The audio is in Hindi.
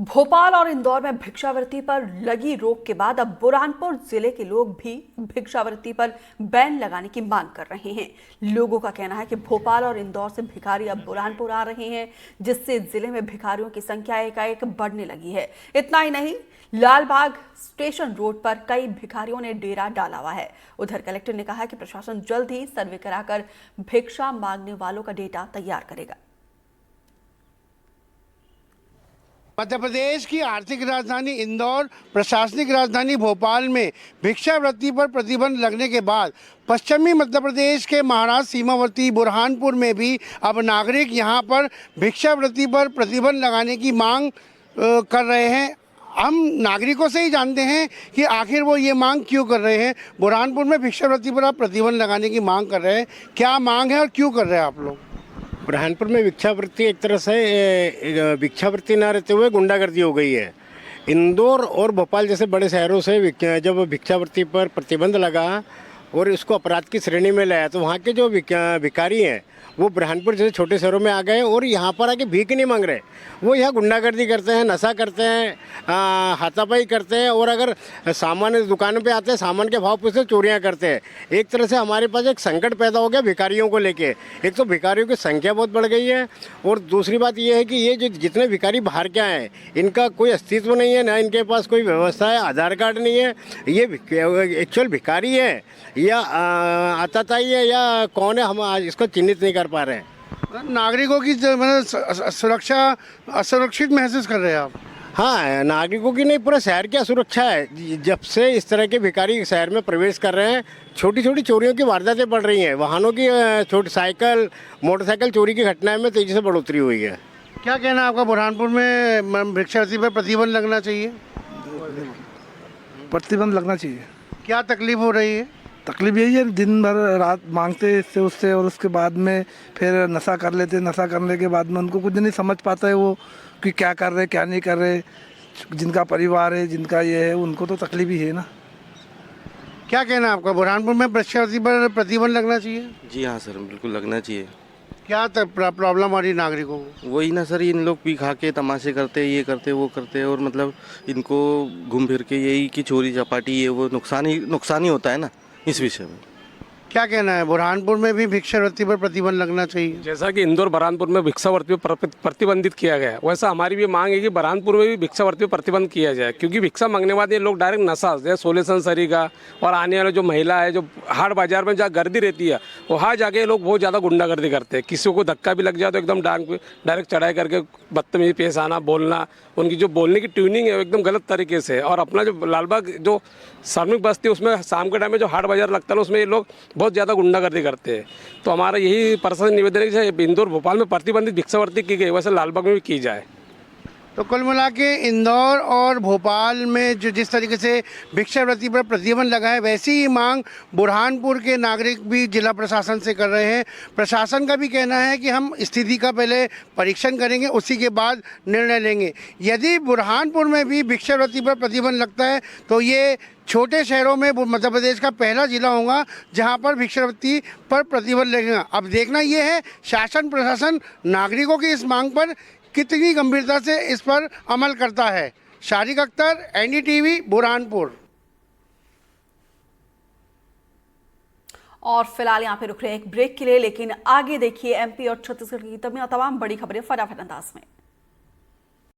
भोपाल और इंदौर में भिक्षावृत्ति पर लगी रोक के बाद अब बुरहानपुर जिले के लोग भी भिक्षावृत्ति पर बैन लगाने की मांग कर रहे हैं। लोगों का कहना है कि भोपाल और इंदौर से भिखारी अब बुरहानपुर आ रहे हैं, जिससे जिले में भिखारियों की संख्या एकाएक बढ़ने लगी है। इतना ही नहीं, लालबाग स्टेशन रोड पर कई भिखारियों ने डेरा डाला हुआ है। उधर कलेक्टर ने कहा कि प्रशासन जल्द ही सर्वे कराकर भिक्षा मांगने वालों का डेटा तैयार करेगा। मध्य प्रदेश की आर्थिक राजधानी इंदौर, प्रशासनिक राजधानी भोपाल में भिक्षावृत्ति पर प्रतिबंध लगने के बाद पश्चिमी मध्य प्रदेश के महाराष्ट्र सीमावर्ती बुरहानपुर में भी अब नागरिक यहां पर भिक्षावृत्ति पर प्रतिबंध लगाने की मांग कर रहे हैं। हम नागरिकों से ही जानते हैं कि आखिर वो ये मांग क्यों कर रहे हैं। बुरहानपुर में भिक्षावृत्ति पर आप प्रतिबंध लगाने की मांग कर रहे हैं, क्या मांग है और क्यों कर रहे हैं आप लोग? बुरहानपुर में भिक्षावृत्ति एक तरह से भिक्षावृत्ति ना रहते हुए गुंडागर्दी हो गई है। इंदौर और भोपाल जैसे बड़े शहरों से जब भिक्षावृत्ति पर प्रतिबंध लगा और इसको अपराध की श्रेणी में लाया तो वहाँ के जो भिखारी हैं वो बुरहानपुर जैसे छोटे शहरों में आ गए और यहाँ पर आके भीख नहीं मांग रहे, वो यहाँ गुंडागर्दी करते हैं, नशा करते हैं, हाथापाई करते हैं और अगर सामान दुकानों पे आते हैं सामान के भाव पूछते चोरियाँ करते हैं। एक तरह से हमारे पास एक संकट पैदा हो गया भिखारियों को लेके। एक तो भिखारियों की संख्या बहुत बढ़ गई है और दूसरी बात ये है कि ये जो जितने भिखारी बाहर के आए हैं इनका कोई अस्तित्व नहीं है, ना इनके पास कोई व्यवस्था है, आधार कार्ड नहीं है। ये एक्चुअल भिखारी है या आताताई है या कौन है, हम आज इसको चिन्हित नहीं कर पा रहे हैं। नागरिकों की मतलब सुरक्षा असुरक्षित महसूस कर रहे हैं आप? हाँ, नागरिकों की नहीं, पूरे शहर की असुरक्षा है। जब से इस तरह के भिखारी शहर में प्रवेश कर रहे हैं, छोटी छोटी चोरियों की वारदातें बढ़ रही हैं। वाहनों की छोटी साइकिल मोटरसाइकिल चोरी की घटनाएं में तेजी से बढ़ोतरी हुई है। क्या कहना है आपका? बुरहानपुर में भिक्षावृत्ति पर प्रतिबंध लगना चाहिए? प्रतिबंध लगना चाहिए। क्या तकलीफ हो रही है? तकलीफ यही है, दिन भर रात मांगते इससे उससे और उसके बाद में फिर नशा कर लेते। नशा करने के बाद में उनको कुछ नहीं समझ पाता है वो कि क्या कर रहे क्या नहीं कर रहे। जिनका परिवार है, जिनका ये है, उनको तो तकलीफ ही है ना। क्या कहना है आपका? बुरहानपुर में भिक्षावृत्ति पर प्रतिबंध लगना चाहिए? जी हाँ सर, बिल्कुल लगना चाहिए। क्या प्रॉब्लम आ रही नागरिकों को? वही ना सर, इन लोग पी खा के तमाशे करते, ये करते वो करते और मतलब इनको घूम फिर के यही कि चोरी चपाटी ये वो नुकसान ही होता है ना इस विषय में। क्या कहना है? बुरहानपुर में भी भिक्षावृत्ति पर प्रतिबंध लगना चाहिए? जैसा कि इंदौर बुरहानपुर में भिक्षावृत्ति पर प्रतिबंधित किया गया है, वैसा हमारी भी मांग है कि बुरहानपुर में भी भिक्षावृत्ति पर प्रतिबंध किया जाए। क्योंकि भिक्षा मांगने वाले लोग डायरेक्ट नशा जैसे सोलेसन सरीगा और आने वाले जो महिला है, जो हाट बाजार में जहाँ गर्दी रहती है वहाँ जाके लोग बहुत ज़्यादा गुंडागर्दी करते हैं। किसी को धक्का भी लग जाए तो एकदम डायरेक्ट चढ़ाई करके बदतमीजी पेश आना, बोलना, उनकी जो बोलने की ट्यूनिंग है वो एकदम गलत तरीके से। और अपना जो लालबाग जो श्रमिक बस्ती उसमें शाम के टाइम में जो हाट बाजार लगता है ना, उसमें ये लोग बहुत ज़्यादा गुंडागर्दी करते हैं। तो हमारा यही प्रशासन निवेदन है कि इंदौर भोपाल में प्रतिबंधित भिक्षावृत्ति की गई, वैसे लालबाग में भी की जाए। तो कुल मिला के इंदौर और भोपाल में जो जिस तरीके से भिक्षावृत्ति पर प्रतिबंध लगा है, वैसी ही मांग बुरहानपुर के नागरिक भी जिला प्रशासन से कर रहे हैं। प्रशासन का भी कहना है कि हम स्थिति का पहले परीक्षण करेंगे, उसी के बाद निर्णय लेंगे। यदि बुरहानपुर में भी भिक्षावृत्ति पर प्रतिबंध लगता है तो ये छोटे शहरों में मध्य प्रदेश का पहला जिला होगा जहां पर भिक्षावृत्ति पर प्रतिबंध लगेगा। अब देखना ये है शासन प्रशासन नागरिकों की इस मांग पर कितनी गंभीरता से इस पर अमल करता है। शारिक अख्तर, एनडीटीवी, बुरहानपुर। और फिलहाल यहाँ पे रुक रहे हैं एक ब्रेक के लिए, लेकिन आगे देखिए एमपी और छत्तीसगढ़ की तमाम बड़ी खबरें फटाफट अंदाज में।